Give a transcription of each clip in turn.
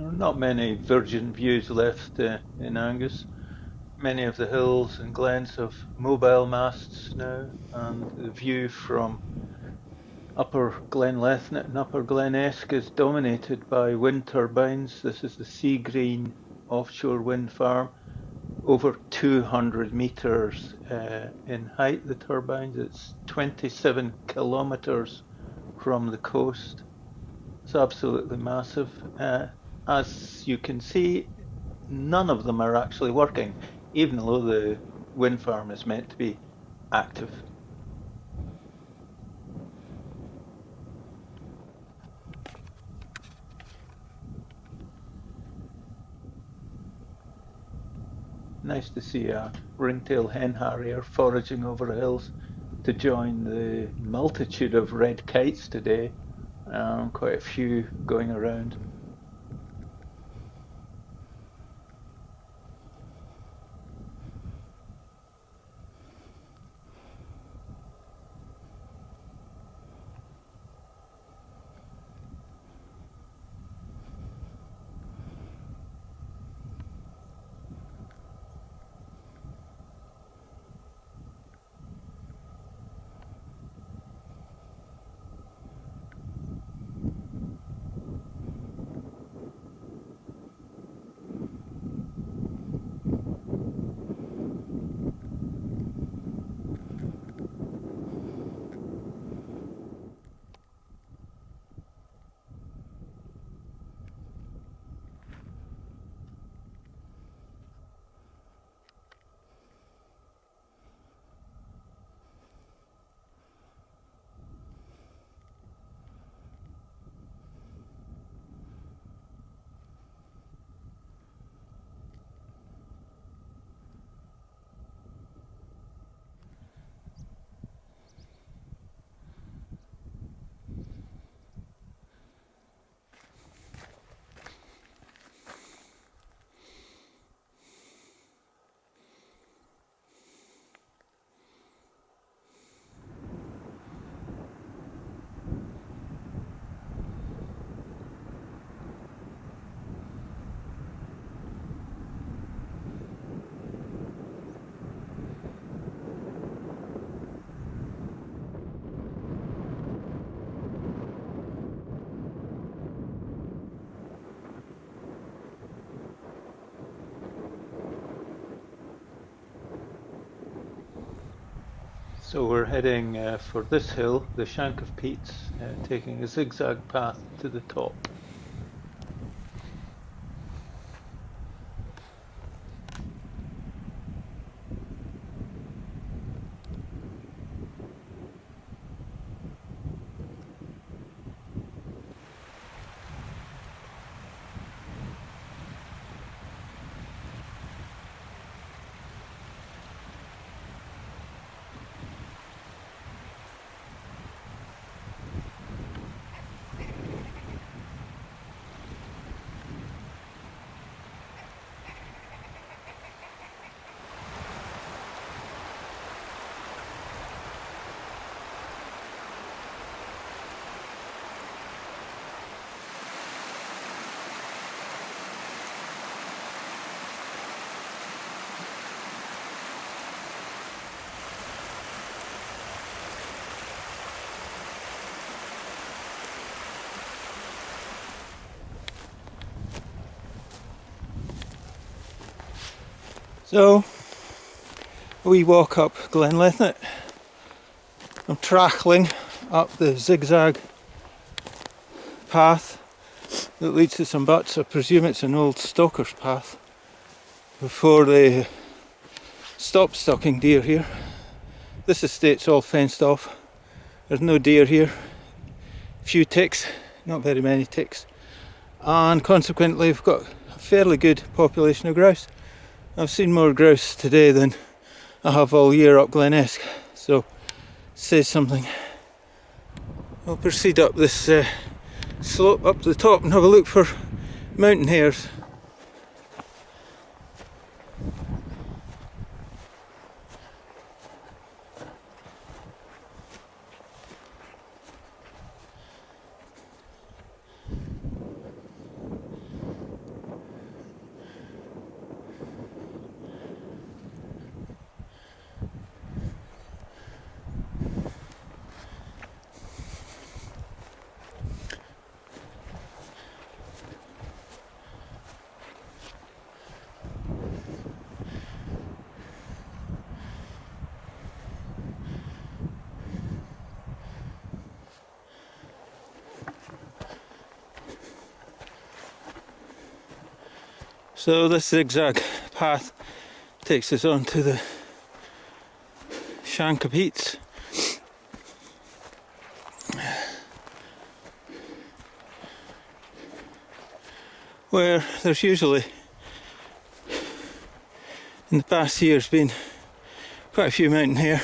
There are not many virgin views left in Angus. Many of the hills and glens have mobile masts now, and the view from Upper Glen Lethnot and Upper Glen Esk is dominated by wind turbines. This is the Sea Green offshore wind farm, over 200 meters in height, the turbines. It's 27 kilometers from the coast. It's absolutely massive. As you can see, none of them are actually working, even though the wind farm is meant to be active. Nice to see a Ringtail Hen Harrier foraging over the hills to join the multitude of red kites today. Quite a few going around. So we're heading for this hill, the Shank of Peats, taking a zigzag path to the top. So we walk up Glen Lethnot. I'm trackling up the zigzag path that leads to some butts. I presume it's an old stalker's path before they stopped stalking deer here. This estate's all fenced off. There's no deer here. Few ticks, not very many ticks. And consequently we've got a fairly good population of grouse. I've seen more grouse today than I have all year up Glen Esk, so says something. I'll proceed up this slope up to the top and have a look for mountain hares. So this zigzag path takes us on to the shank of heats. Where there's usually, in the past years, been quite a few mountain hare.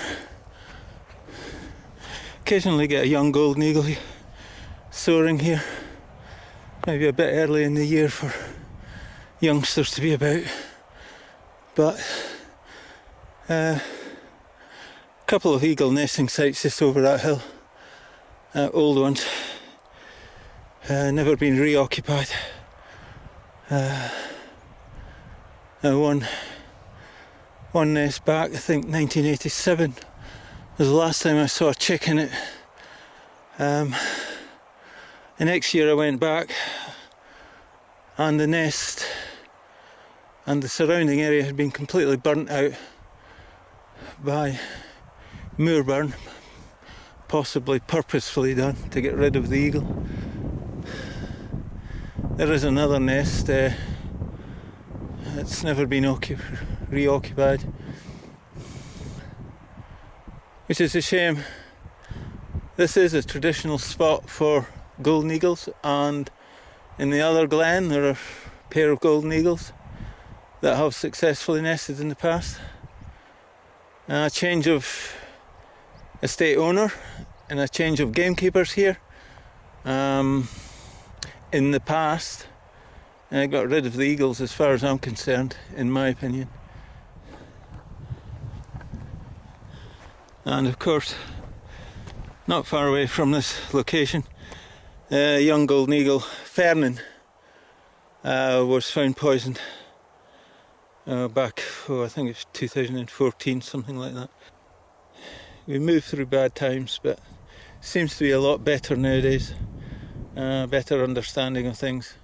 Occasionally get a young golden eagle soaring here. Maybe a bit early in the year for youngsters to be about. But a couple of eagle nesting sites just over that hill. Old ones. Never been reoccupied. One nest back, I think 1987 was the last time I saw a chick in it. The next year I went back and the nest and the surrounding area had been completely burnt out by moor burn, possibly purposefully done to get rid of the eagle. There is another nest, it's never been reoccupied, which is a shame. This is a traditional spot for golden eagles, and in the other glen there are a pair of golden eagles that have successfully nested in the past. A change of estate owner and a change of gamekeepers here. In the past, I got rid of the eagles as far as I'm concerned, in my opinion. And of course, not far away from this location, young golden eagle Fernan was found poisoned back, I think it was 2014, something like that. We moved through bad times, but seems to be a lot better nowadays. Better understanding of things.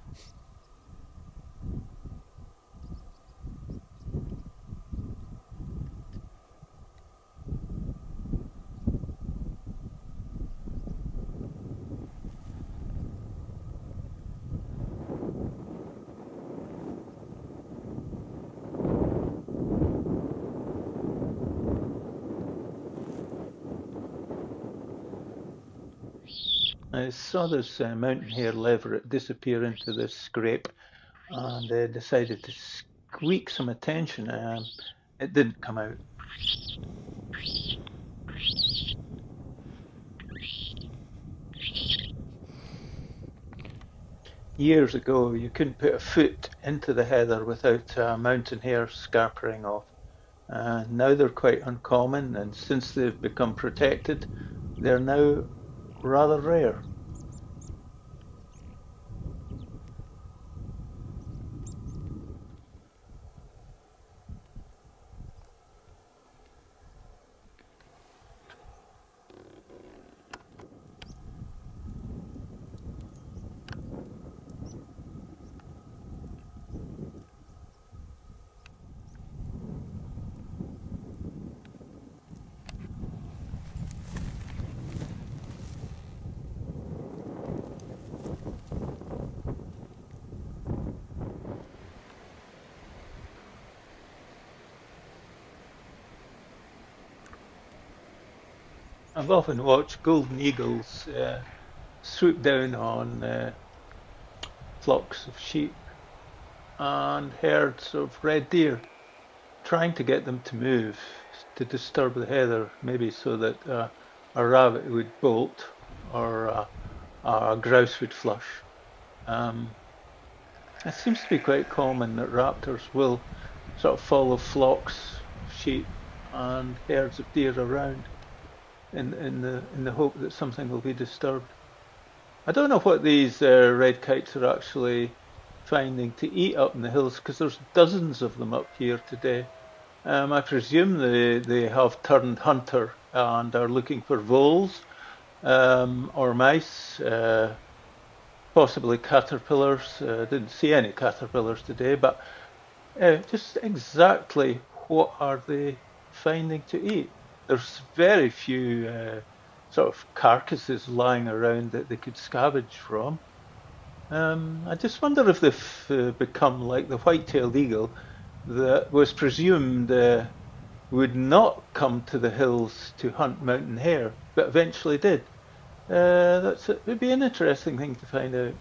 I saw this mountain hare leveret disappear into this scrape and decided to squeak some attention. It didn't come out. Years ago, you couldn't put a foot into the heather without a mountain hare scarpering off. Now they're quite uncommon, and since they've become protected, they're now rather rare. I've often watched golden eagles swoop down on flocks of sheep and herds of red deer, trying to get them to move, to disturb the heather, maybe so that a rabbit would bolt or a grouse would flush. It seems to be quite common that raptors will sort of follow flocks of sheep and herds of deer around in the hope that something will be disturbed. I don't know what these red kites are actually finding to eat up in the hills, because there's dozens of them up here today. I presume they have turned hunter and are looking for voles or mice, possibly caterpillars. Didn't see any caterpillars today, but just exactly what are they finding to eat? There's very few sort of carcasses lying around that they could scavenge from. I just wonder if they've become like the white-tailed eagle that was presumed would not come to the hills to hunt mountain hare, but eventually did. It would be an interesting thing to find out.